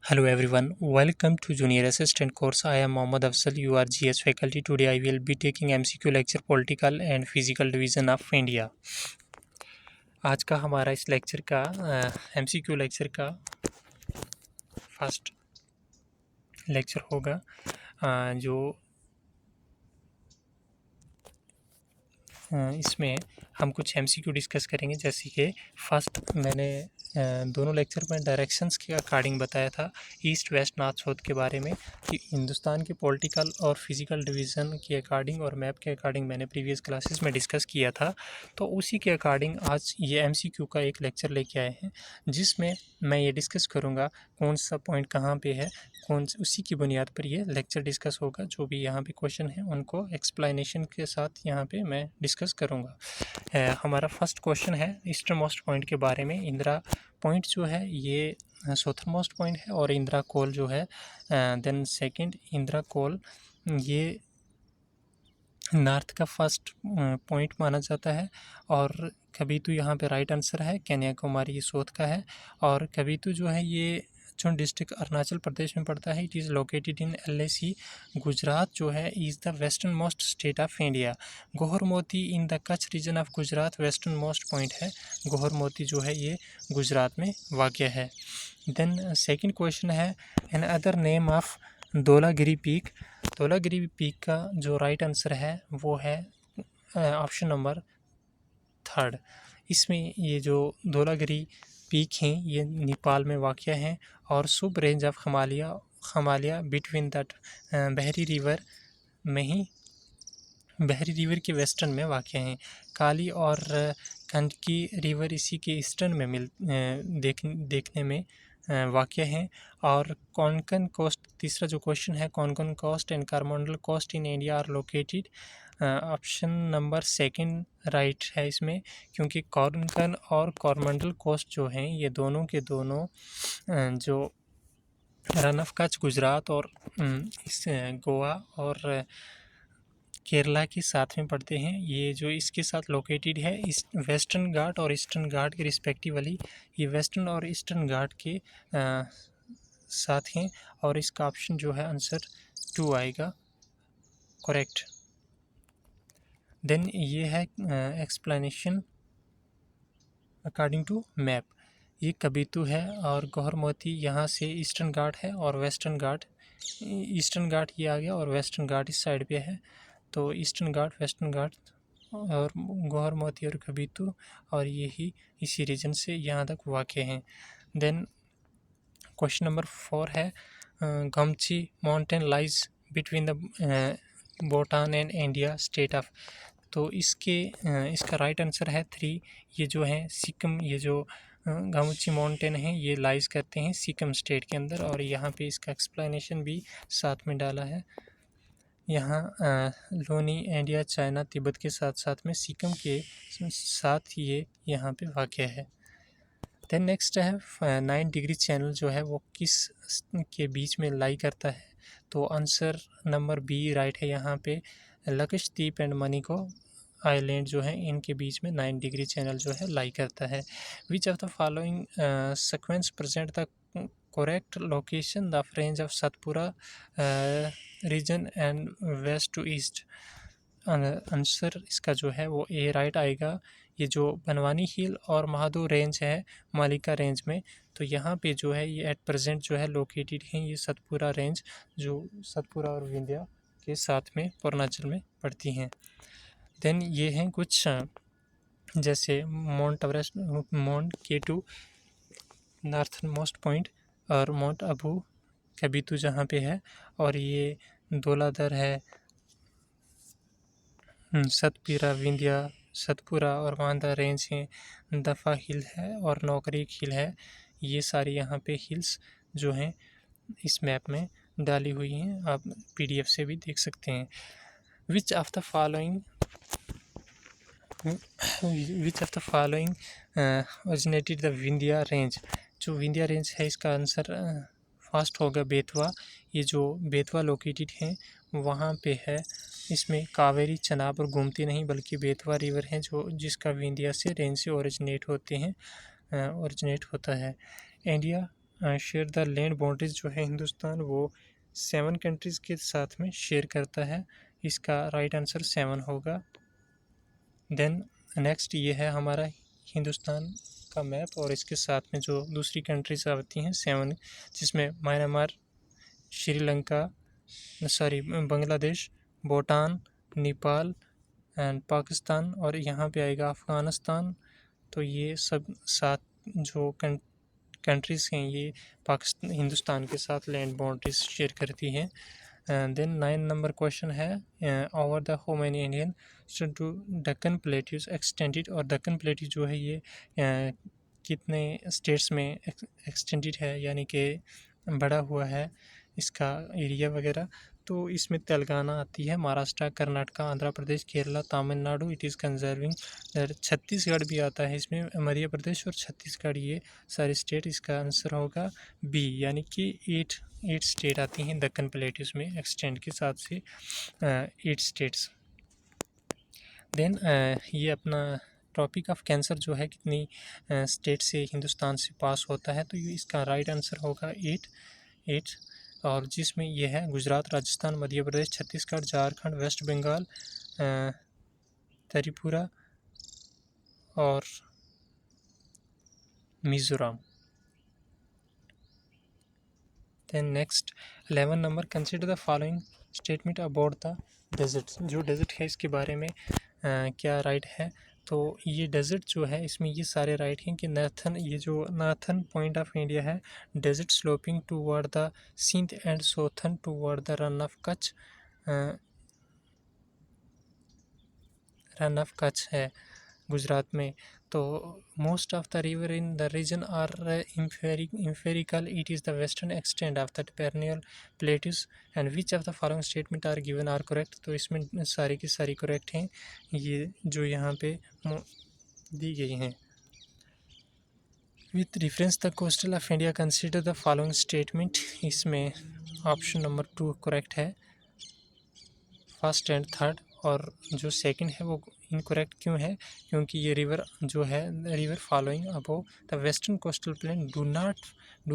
Hello everyone, welcome to Junior Assistant course. I am Mohammad Afzal, URGS faculty. Today I will be taking MCQ lecture Political and Physical Division of India. आज का हमारा इस lecture का MCQ lecture का first lecture होगा जो इसमें हम कुछ MCQ डिस्कस करेंगे। जैसे कि फर्स्ट मैंने दोनों लेक्चर में डायरेक्शंस के अकॉर्डिंग बताया था, ईस्ट वेस्ट नॉर्थ साउथ के बारे में, कि हिंदुस्तान के पॉलिटिकल और फिजिकल डिवीज़न के अकॉर्डिंग और मैप के अकॉर्डिंग मैंने प्रीवियस क्लासेस में डिस्कस किया था। तो उसी के अकॉर्डिंग आज ये MCQ का एक लेक्चर लेके आए हैं, जिसमें मैं ये डिस्कस करूँगा कौन सा पॉइंट कहाँ पे है, उसी की बुनियाद पर ये लेक्चर डिस्कस होगा। जो भी यहाँ पे क्वेश्चन है उनको एक्सप्लेनेशन के साथ यहाँ पे मैं डिस्कस करूँगा। हमारा फर्स्ट क्वेश्चन है ईस्टर्न मोस्ट पॉइंट के बारे में। इंदिरा पॉइंट जो है ये साउथर्न मोस्ट पॉइंट है और इंदिरा कोल जो है देन सेकंड इंदिरा कोल ये नॉर्थ का फर्स्ट पॉइंट माना जाता है। और कबीतू यहाँ पे राइट आंसर है, कन्याकुमारी ये साउथ का है। और कबीतू जो है ये चुन डिस्ट्रिक्ट अरुणाचल प्रदेश में पड़ता है। It is located in LAC। Gujarat जो है is the western most state of India. Guhar Moti in the Kutch region of Gujarat western most point है। गोहर मोती जो है ये गुजरात में वाक़ है। देन सेकंड क्वेश्चन है another name of Dhaulagiri peak. Dhaulagiri peak का जो राइट आंसर है वो है ऑप्शन नंबर थर्ड। इसमें ये जो धौलागिरी पीक हैं ये नेपाल में वाक़ हैं और सब range of Himalaya between that बहरी रिवर में ही, बहरी रिवर के वेस्टर्न में वाक़ हैं। काली और गंडकी रिवर इसी के ईस्टर्न में देखने में वाक़ हैं। और कोंकण कोस्ट, तीसरा जो क्वेश्चन है, Konkan coast and Coromandel coast in India are located. Option number second right है इसमें, क्योंकि कोंकण और कोरोमंडल कोस्ट जो हैं ये दोनों के दोनों जो रन ऑफ कच्छ गुजरात और इस गोवा और केरला के साथ में पड़ते हैं। ये जो इसके साथ लोकेटेड है इस वेस्टर्न घाट और ईस्टर्न घाट के रिस्पेक्टिवली, ये वेस्टर्न और ईस्टर्न घाट के साथ हैं। और इसका ऑप्शन जो है आंसर 2 आएगा करेक्ट। देन ये है एक्सप्लेनेशन अकॉर्डिंग टू मैप। ये कबीतू है और गोहर मोती यहाँ से ईस्टर्न घाट है और वेस्टर्न घाट, ईस्टर्न घाट ये आ गया और वेस्टर्न घाट इस साइड पे है। तो ईस्टर्न घाट, वेस्टर्न घाट और गोहर मोती और कबीतू और ये ही इसी रीजन से यहाँ तक वाक़ हैं। देन क्वेश्चन नंबर 4 है Gamchi mountain lies between the Bhutan and India state of. तो इसका राइट आंसर है 3। ये जो है सिक्किम, ये जो गमची माउंटेन है ये लाइज करते हैं सिक्किम स्टेट के अंदर। और यहाँ पे इसका एक्सप्लेनेशन भी साथ में डाला है। यहाँ लोनी इंडिया, चाइना, तिब्बत के साथ साथ में सिक्किम के साथ ये यहाँ पे वाक़ है। देन नेक्स्ट है 9 डिग्री चैनल जो है वो किस के बीच में लाई करता है। तो आंसर नंबर बी राइट है। यहाँ पे लक्षद्वीप एंड मणिको आइलैंड जो है इनके बीच में 9 डिग्री चैनल जो है लाई करता है। Which of the following sequence present the correct location the range of Satpura region and west to east. Answer इसका जो है वो ए राइट आएगा। ये जो बनवानी हिल और महादो रेंज है मालिका रेंज में, तो यहाँ पे जो है ये एट प्रेजेंट जो है लोकेटेड हैं ये सतपुरा रेंज, जो सतपुरा और विंध्या के साथ में अरुणाचल में पड़ती हैं। देन ये हैं कुछ जैसे mount Everest, mount K2 northern most point और माउंट अबू कबीतू जहाँ पे है। और ये धौलाधर है, सतपुरा, विंध्या, सतपुरा और मांदा रेंज हैं, दफ़ा हिल है और नौकरी हिल है। ये सारी यहाँ पे हिल्स जो हैं इस मैप में डाली हुई हैं, आप PDF से भी देख सकते हैं। विच of the following originated the Vindhya range. जो विंध्या रेंज है इसका आंसर फर्स्ट होगा बेतवा। ये जो बेतवा लोकेटेड हैं वहाँ पे है। इसमें कावेरी, चनाब और गोमती नहीं बल्कि बेतवा रिवर हैं जो जिसका विंध्या से रेंज से ओरिजिनेट होता है। India share the land boundaries जो है हिंदुस्तान वो 7 कंट्रीज़ के साथ में शेयर करता है। इसका राइट आंसर 7 होगा। देन नेक्स्ट ये है हमारा हिंदुस्तान का मैप और इसके साथ में जो दूसरी कंट्रीज आती हैं 7, जिसमें म्यांमार, श्रीलंका, बांग्लादेश, भूटान, नेपाल एंड पाकिस्तान और यहाँ पे आएगा अफ़गानिस्तान। तो ये सब 7 जो कंट्रीज़ हैं ये पाकिस्तान हिंदुस्तान के साथ लैंड बाउंड्रीज शेयर करती हैं। देन 9 नंबर क्वेश्चन है over the how many Indian to Deccan plateaus extended, और दक्कन प्लेट्यू जो है ये कितने स्टेट्स में एक्सटेंडेड है यानी कि बड़ा हुआ है इसका एरिया वगैरह। तो इसमें तेलंगाना आती है, Maharashtra, Karnataka, Andhra Pradesh, Kerala, Tamil Nadu it is conserving. Chhattisgarh भी आता है इसमें, मध्य प्रदेश और छत्तीसगढ़ ये सारे स्टेट। इसका आंसर होगा बी, यानी कि 8 स्टेट आती हैं दक्कन प्लेट्यूज में एक्सटेंड के साथ से 8 स्टेट्स। देन ये अपना ट्रॉपिक ऑफ कैंसर जो है कितनी स्टेट से हिंदुस्तान से पास होता है, तो ये इसका राइट आंसर होगा 8। और जिसमें ये है गुजरात, राजस्थान, मध्य प्रदेश, छत्तीसगढ़, झारखंड, वेस्ट बंगाल, त्रिपुरा और Mizoram. Then next 11 number, consider the following statement about the desert. जो डेजर्ट है इसके बारे में क्या राइट है, तो ये डेजर्ट जो है इसमें ये सारे राइट हैं कि नॉर्थन, ये जो नॉर्थन पॉइंट ऑफ इंडिया है, desert sloping toward the Sindh and southern toward the Rann of Kutch है गुजरात में। तो most of the river in the region are empirical, it is the western extent of the perennial plateaus and which of the following statement are given are correct। तो इसमें सारी की सारी correct हैं ये जो यहाँ पे दी गई हैं। With reference the coastal of India consider the following statement, इसमें ऑप्शन नंबर 2 करेक्ट है, फर्स्ट एंड थर्ड। और जो सेकंड है वो इनकरेक्ट क्यों है, क्योंकि ये रिवर जो है river following above the western coastal plane do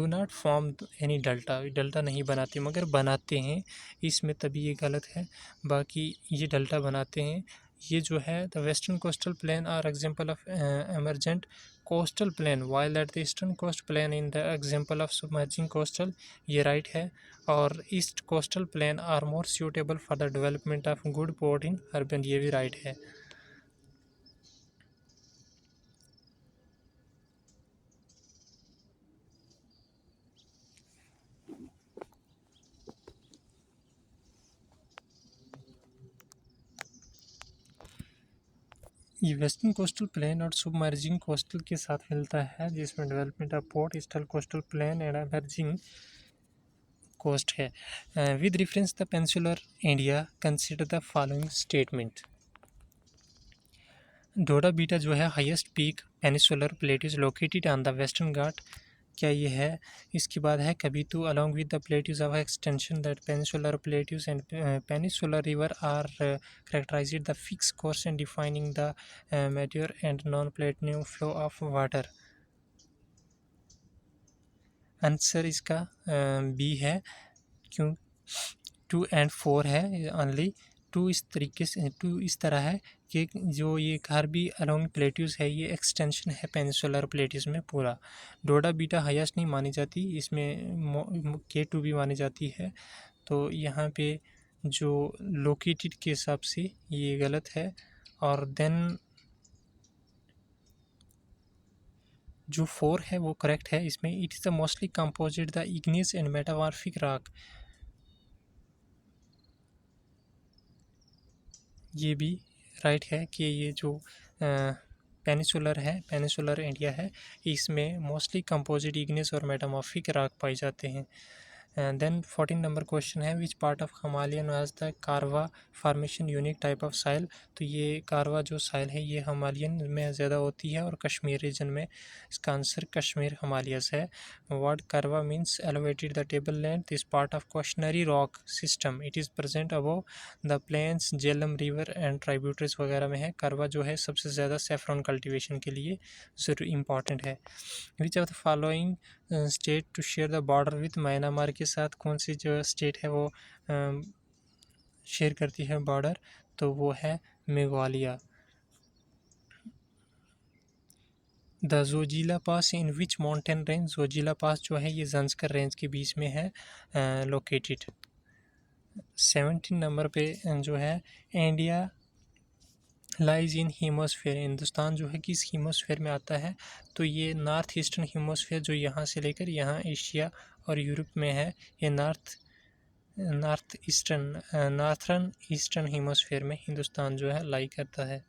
not form any delta नहीं बनाते, मगर बनाते हैं इसमें, तभी ये गलत है। बाकी ये डेल्टा बनाते हैं। ये जो है the western coastal plain are example of emergent coastal plain while that the eastern coast plain in the example of submerging coastal, ये राइट है। और east coastal plain are more suitable for the development of good port in urban, ये भी right है। ये western coastal plain और submerging coastal के साथ मिलता है, जिसमें development of port, eastern coastal plain and emerging coast है। With reference the peninsular India consider the following statement. Dodda Betta जो है highest peak peninsular plateaus located on the western Ghat, क्या ये है। इसके बाद है कबीतू along with the plateaus of extension that peninsular plateaus and peninsular river are characterized the fix course and defining the mature and non platinum flow of water. Answer इसका B है, क्यों 2 एंड 4 है ओनली। 2 इस तरीके से 2 इस तरह है कि जो ये कार्बी अलोंग प्लेट्यूज है ये एक्सटेंशन है पेनिनसुलर प्लेट्यूज में पूरा। डोडा बीटा हाईएस्ट नहीं मानी जाती, इसमें K2 भी मानी जाती है। तो यहाँ पे जो लोकेटेड के हिसाब से ये गलत है। और देन जो 4 है वो करेक्ट है। इसमें it is the mostly composite the igneous and metamorphic rock, ये भी राइट है कि ये जो पेनिनसुलर है, पेनिनसुलर इंडिया है, इसमें मोस्टली कंपोजिट इग्नियस और मेटामॉर्फिक रॉक पाए जाते हैं। देन 14 नंबर क्वेश्चन है which part of Himalayan has the कारवा फार्मेशन यूनिक टाइप ऑफ साइल। तो ये कारवा जो साइल है ये हिमालयन में ज़्यादा होती है और कश्मीर रीजन में। इसका आंसर कश्मीर हिमालयस है। Word karewa means elevated the table land this part of quaternary rock system it is present above the plains Jhelum river and tributaries वगैरह में है। कारवा जो है सबसे ज़्यादा सेफ्रॉन कल्टीवेशन के लिए ज़रूर इम्पॉर्टेंट है। Which of the following state to share the border with Myanmar के साथ कौन सी जो स्टेट है वो शेयर करती है बॉर्डर, तो वो है Meghalaya. The Zojila pass in which mountain range, Zojila pass जो है ये जंस्कर रेंज के बीच में है लोकेटेड। 17 नंबर पे जो है इंडिया लाइज इन हीमोस्फेयर, हिंदुस्तान जो है किस हीमोस्फेयर में आता है, तो ये नॉर्थ ईस्टर्न हीमोस्फेयर जो यहाँ से लेकर यहाँ एशिया और यूरोप में है, ये नॉर्थर्न ईस्टर्न हीमोस्फेयर में हिंदुस्तान जो है लाई करता है।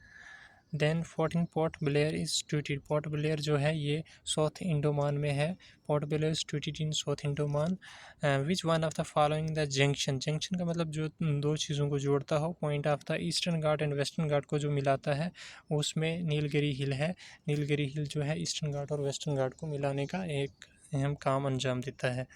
Then 14 Port Blair is situated, Port Blair जो है ये साउथ इंडोमान में है। Port Blair situated in south Andaman. Which one of the following the junction, junction का मतलब जो दो चीज़ों को जोड़ता हो, point of the eastern Ghat and western Ghat को जो मिलाता है उसमें नीलगिरी हिल है। नीलगिरी हिल जो है ईस्टर्न घाट और वेस्टर्न घाट को मिलाने का एक अहम काम अंजाम देता है।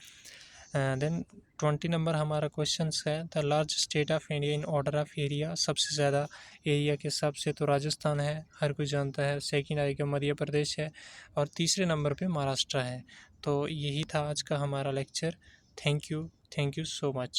देन 20 नंबर हमारा क्वेश्चन है the large state of India in order of area, सबसे ज़्यादा एरिया के हिसाब से तो राजस्थान है, हर कोई जानता है। सेकंड आएगा मध्य प्रदेश है और तीसरे नंबर पे महाराष्ट्र है। तो यही था आज का हमारा lecture. Thank you so much.